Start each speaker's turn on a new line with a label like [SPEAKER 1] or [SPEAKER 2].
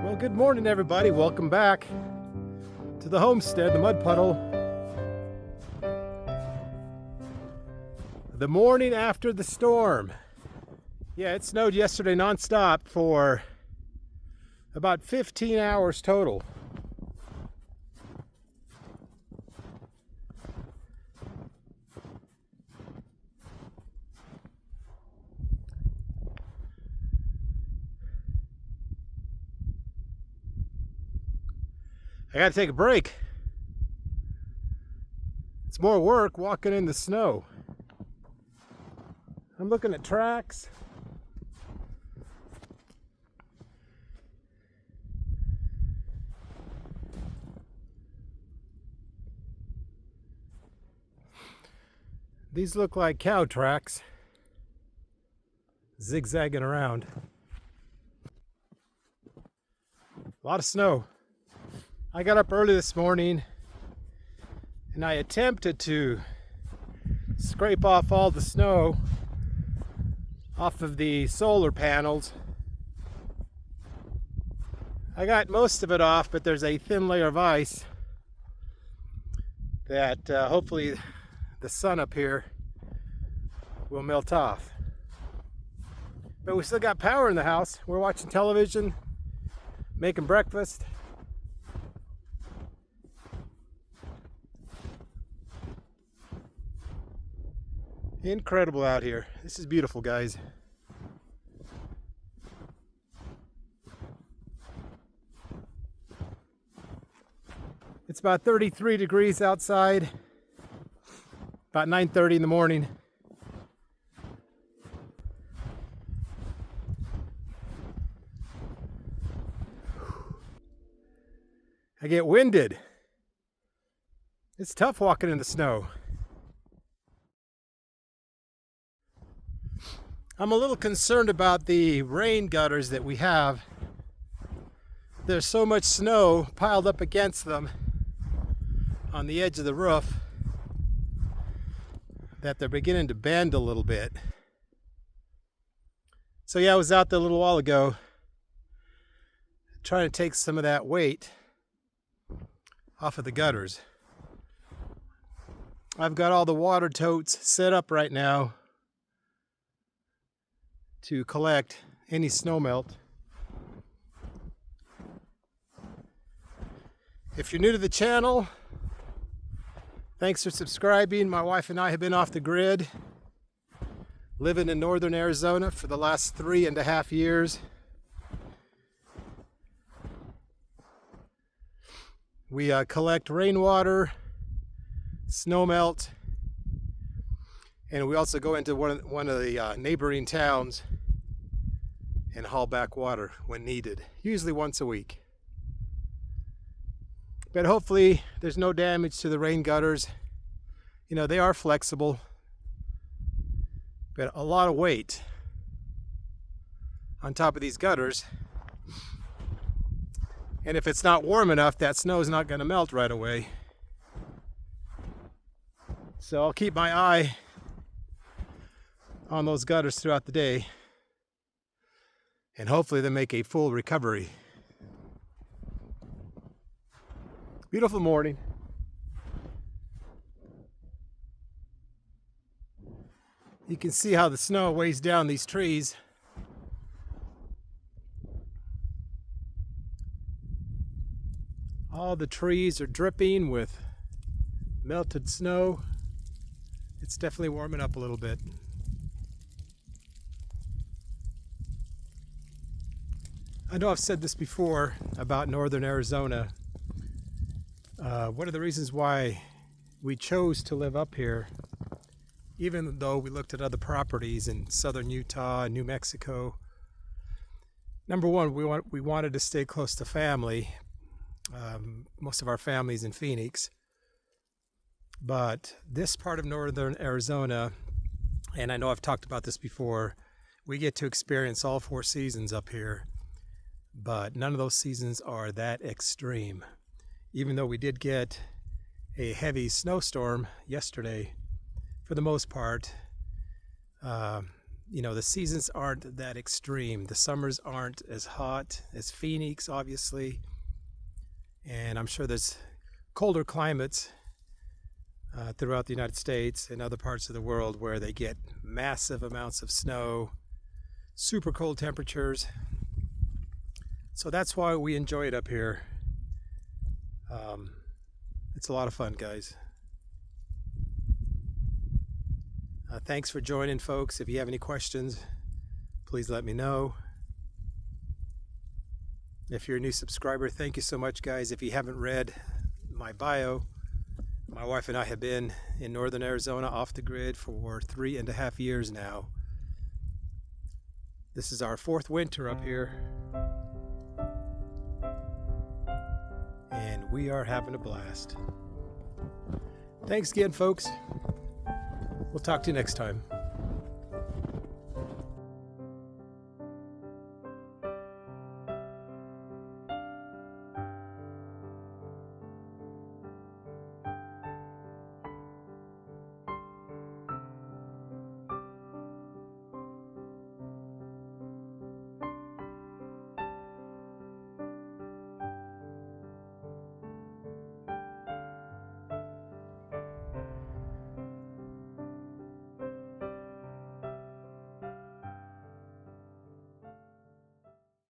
[SPEAKER 1] Well, good morning, everybody. Welcome back to the homestead, the mud puddle. The morning after the storm. Yeah, it snowed yesterday nonstop for about 15 hours total. I gotta take a break. It's more work walking in the snow. I'm looking at tracks. These look like cow tracks, zigzagging around. A lot of snow. I got up early this morning and I attempted to scrape off all the snow off of the solar panels. I got most of it off, but there's a thin layer of ice that hopefully the sun up here will melt off. But we still got power in the house. We're watching television, making breakfast. Incredible out here. This is beautiful, guys. It's about 33 degrees outside, about 9:30 in the morning. I get winded. It's tough walking in the snow. I'm a little concerned about the rain gutters that we have. There's so much snow piled up against them on the edge of the roof that they're beginning to bend a little bit. So yeah, I was out there a little while ago trying to take some of that weight off of the gutters. I've got all the water totes set up right now to collect any snow melt. If you're new to the channel, thanks for subscribing. My wife and I have been off the grid, living in northern Arizona for the last 3.5 years. We collect rainwater, snow melt, and we also go into one of the neighboring towns and haul back water when needed, usually once a week. But hopefully there's no damage to the rain gutters. You know, they are flexible, but a lot of weight on top of these gutters. And if it's not warm enough, that snow is not going to melt right away. So I'll keep my eye on those gutters throughout the day, and hopefully they make a full recovery. Beautiful morning. You can see how the snow weighs down these trees. All the trees are dripping with melted snow. It's definitely warming up a little bit. I know I've said this before about northern Arizona. One of the reasons why we chose to live up here even though we looked at other properties in southern Utah and New Mexico. Number one, we wanted to stay close to family. Most of our family's in Phoenix. But this part of northern Arizona, and I know I've talked about this before, we get to experience all 4 seasons up here. But none of those seasons are that extreme. Even though we did get a heavy snowstorm yesterday, for the most part, the seasons aren't that extreme. The summers aren't as hot as Phoenix, obviously. And I'm sure there's colder climates throughout the United States and other parts of the world where they get massive amounts of snow, super cold temperatures. So that's why we enjoy it up here. It's a lot of fun, guys. Thanks for joining, folks. If you have any questions, please let me know. If you're a new subscriber, thank you so much, guys. If you haven't read my bio, my wife and I have been in northern Arizona off the grid for 3.5 years now. This is our 4th winter up here, and we are having a blast. Thanks again, folks. We'll talk to you next time.